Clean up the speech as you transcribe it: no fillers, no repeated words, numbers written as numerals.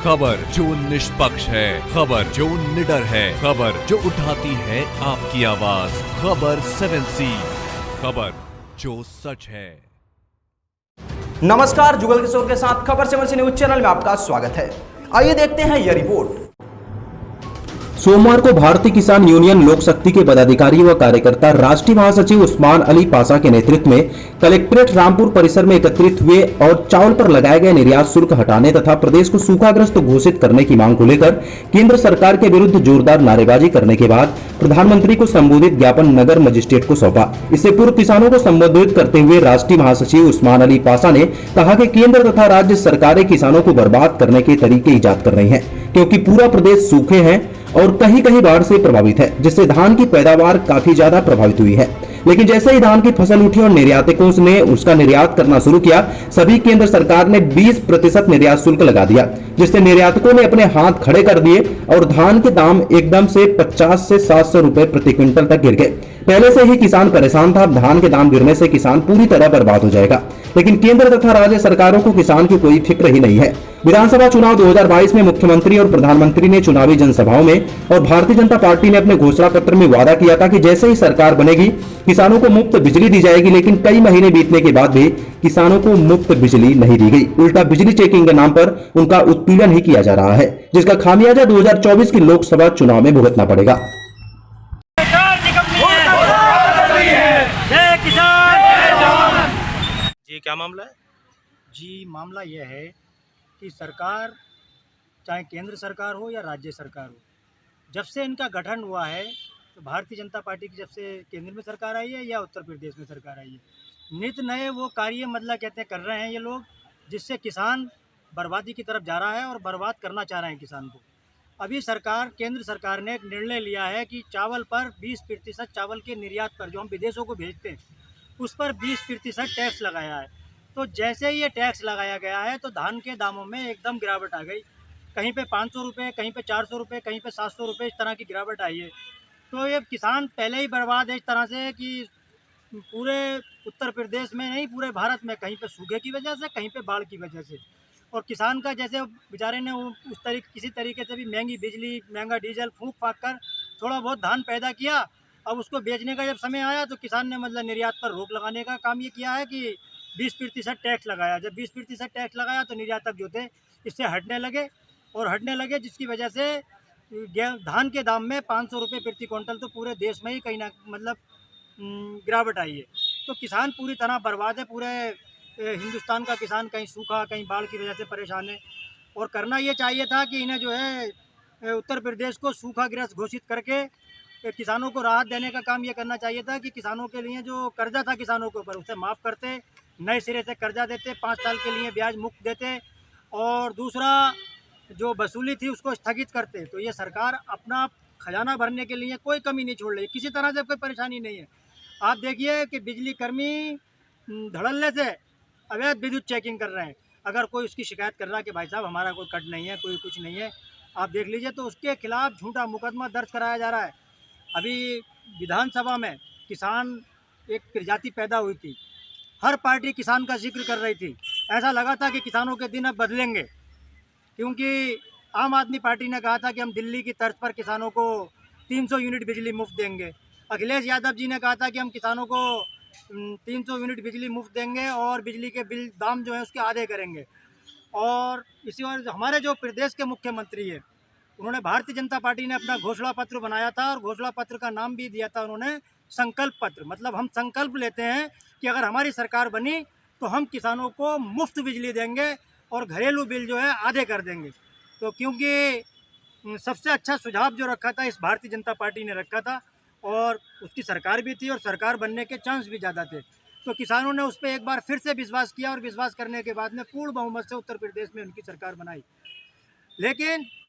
खबर जो निष्पक्ष है, खबर जो निडर है, खबर जो उठाती है आपकी आवाज, खबर 7C, खबर जो सच है। नमस्कार, जुगल किशोर के साथ खबर 7C न्यूज चैनल में आपका स्वागत है। आइए देखते हैं यह रिपोर्ट। सोमवार को भारतीय किसान यूनियन लोक शक्ति के पदाधिकारी व कार्यकर्ता राष्ट्रीय महासचिव उस्मान अली पासा के नेतृत्व में कलेक्ट्रेट रामपुर परिसर में एकत्रित हुए और चावल पर लगाए गए निर्यात शुल्क हटाने तथा प्रदेश को सूखाग्रस्त घोषित करने की मांग को लेकर केंद्र सरकार के विरुद्ध जोरदार नारेबाजी करने के बाद प्रधानमंत्री को संबोधित ज्ञापन नगर मजिस्ट्रेट को सौंपा। इससे पूर्व किसानों को संबोधित करते हुए राष्ट्रीय महासचिव उस्मान अली पासा ने कहा कि केंद्र तथा राज्य सरकारें किसानों को बर्बाद करने के तरीके ईजाद कर रही हैं, क्योंकि पूरा प्रदेश सूखे हैं और कहीं कहीं बाढ़ से प्रभावित है, जिससे धान की पैदावार काफी ज्यादा प्रभावित हुई है। लेकिन जैसे ही धान की फसल उठी और निर्यातकों ने उसका निर्यात करना शुरू किया, सभी केंद्र सरकार ने 20% निर्यात शुल्क लगा दिया, जिससे निर्यातकों ने अपने हाथ खड़े कर दिए और धान के दाम एकदम से 50 से 700 रुपए प्रति क्विंटल तक गिर गए। पहले से ही किसान परेशान था, धान के दाम गिरने से किसान पूरी तरह बर्बाद हो जाएगा। लेकिन केंद्र तथा राज्य सरकारों को किसान की कोई फिक्र ही नहीं है। विधानसभा चुनाव 2022 में मुख्यमंत्री और प्रधानमंत्री ने चुनावी जनसभाओं में और भारतीय जनता पार्टी ने अपने घोषणा पत्र में वादा किया था कि जैसे ही सरकार बनेगी किसानों को मुफ्त बिजली दी जाएगी, लेकिन कई महीने बीतने के बाद भी किसानों को मुफ्त बिजली नहीं दी गई। उल्टा बिजली चेकिंग के नाम पर उनका उत्पीड़न ही किया जा रहा है, जिसका खामियाजा 2024 की लोकसभा चुनाव में भुगतना पड़ेगा। जी क्या मामला है? जी मामला यह है कि सरकार, चाहे केंद्र सरकार हो या राज्य सरकार हो, जब से इनका गठन हुआ है तो भारतीय जनता पार्टी की जब से केंद्र में सरकार आई है या उत्तर प्रदेश में सरकार आई है, नित नए वो कार्य मतलब कहते हैं कर रहे हैं ये लोग, जिससे किसान बर्बादी की तरफ जा रहा है और बर्बाद करना चाह रहे हैं किसान को। अभी सरकार, केंद्र सरकार ने एक निर्णय लिया है कि चावल पर 20% चावल के निर्यात पर जो हम विदेशों को भेजते हैं उस पर 20% टैक्स लगाया है। तो जैसे ही ये टैक्स लगाया गया है तो धान के दामों में एकदम गिरावट आ गई। कहीं पे 500 रुपये, कहीं पे 400 रुपये, कहीं पे 700 रुपये, इस तरह की गिरावट आई है। तो ये किसान पहले ही बर्बाद है इस तरह से कि पूरे उत्तर प्रदेश में नहीं, पूरे भारत में कहीं पे सूखे की वजह से, कहीं पे बाढ़ की वजह से। और किसान का जैसे बेचारे ने किसी तरीके से भी महंगी बिजली, महंगा डीजल फूंक फाँक कर थोड़ा बहुत धान पैदा किया। अब उसको बेचने का जब समय आया तो किसान ने मतलब निर्यात पर रोक लगाने का काम ये किया है कि 20% टैक्स लगाया। जब 20% टैक्स लगाया तो निर्यातक जो थे इससे हटने लगे, जिसकी वजह से धान के दाम में 500 रुपये प्रति क्विंटल तो पूरे देश में ही कहीं ना मतलब गिरावट आई है। तो किसान पूरी तरह बर्बाद है। पूरे हिंदुस्तान का किसान कहीं सूखा, कहीं बाढ़ की वजह से परेशान है। और करना ये चाहिए था कि इन्हें जो है उत्तर प्रदेश को सूखाग्रस्त घोषित करके किसानों को राहत देने का काम ये करना चाहिए था कि किसानों के लिए जो कर्जा था किसानों के ऊपर उसे माफ़ करते, नए सिरे से कर्जा देते, 5 साल के लिए ब्याज मुक्त देते और दूसरा जो वसूली थी उसको स्थगित करते। तो ये सरकार अपना खजाना भरने के लिए कोई कमी नहीं छोड़ रही, किसी तरह से कोई परेशानी नहीं है। आप देखिए कि बिजली कर्मी धड़ल्ले से अवैध विद्युत चेकिंग कर रहे हैं। अगर कोई उसकी शिकायत कर रहा है कि भाई साहब हमारा कोई कट नहीं है, कोई कुछ नहीं है, आप देख लीजिए, तो उसके खिलाफ झूठा मुकदमा दर्ज कराया जा रहा है। अभी विधानसभा में किसान एक प्रजाति पैदा हुई थी, हर पार्टी किसान का जिक्र कर रही थी। ऐसा लगा था कि किसानों के दिन अब बदलेंगे, क्योंकि आम आदमी पार्टी ने कहा था कि हम दिल्ली की तर्ज पर किसानों को 300 यूनिट बिजली मुफ्त देंगे। अखिलेश यादव जी ने कहा था कि हम किसानों को 300 यूनिट बिजली मुफ्त देंगे और बिजली के बिल दाम जो है उसके आधे करेंगे। और इसी और हमारे जो प्रदेश के मुख्यमंत्री है, उन्होंने, भारतीय जनता पार्टी ने अपना घोषणा पत्र बनाया था और घोषणा पत्र का नाम भी दिया था उन्होंने संकल्प पत्र। मतलब हम संकल्प लेते हैं कि अगर हमारी सरकार बनी तो हम किसानों को मुफ्त बिजली देंगे और घरेलू बिल जो है आधे कर देंगे। तो क्योंकि सबसे अच्छा सुझाव जो रखा था इस भारतीय जनता पार्टी ने रखा था और उसकी सरकार भी थी और सरकार बनने के चांस भी ज़्यादा थे, तो किसानों ने उस पर एक बार फिर से विश्वास किया और विश्वास करने के बाद में पूर्ण बहुमत से उत्तर प्रदेश में उनकी सरकार बनाई। लेकिन